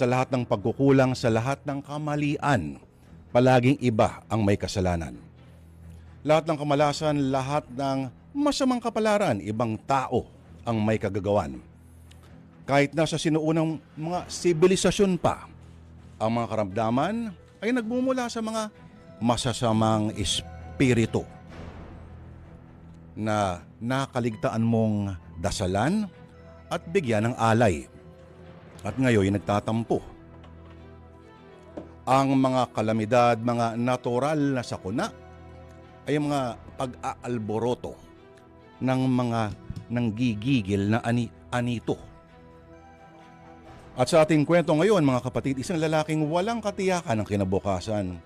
Sa lahat ng pagkukulang, sa lahat ng kamalian, palaging iba ang may kasalanan. Lahat ng kamalasan, lahat ng masamang kapalaran, ibang tao ang may kagagawan. Kahit nasa sinuunang mga sibilisasyon pa, ang mga karamdaman ay nagmumula sa mga masasamang espiritu na nakaligtaan mong dasalan at bigyan ng alay. At ngayon nagtatampo. Ang mga kalamidad, mga natural na sakuna ay mga pag-aalboroto ng mga nanggigigil na anito. At sa ating kwento ngayon mga kapatid, isang lalaking walang katiyakan ng kinabukasan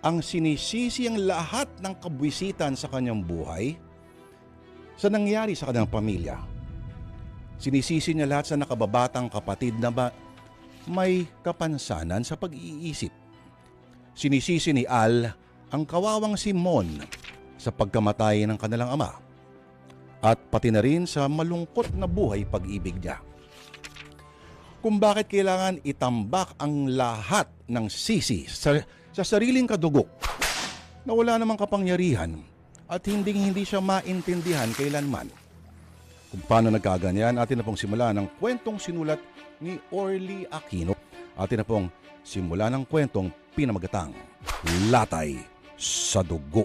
ang sinisisi ang lahat ng kabwisitan sa kanyang buhay sa nangyari sa kanyang pamilya. Sinisisi niya lahat sa nakababatang kapatid na may kapansanan sa pag-iisip. Sinisisi ni Al ang kawawang si Mon sa pagkamatay ng kanilang ama at pati na rin sa malungkot na buhay pag-ibig niya. Kung bakit kailangan itambak ang lahat ng sisi sa sariling kadugok na wala namang kapangyarihan at hindi siya maintindihan kailanman. Kung paano nagkaganyan, atin na pong simula ng kwentong sinulat ni Orly Aquino. Atin na pong simula ng kwentong pinamagatang Latay sa Dugo.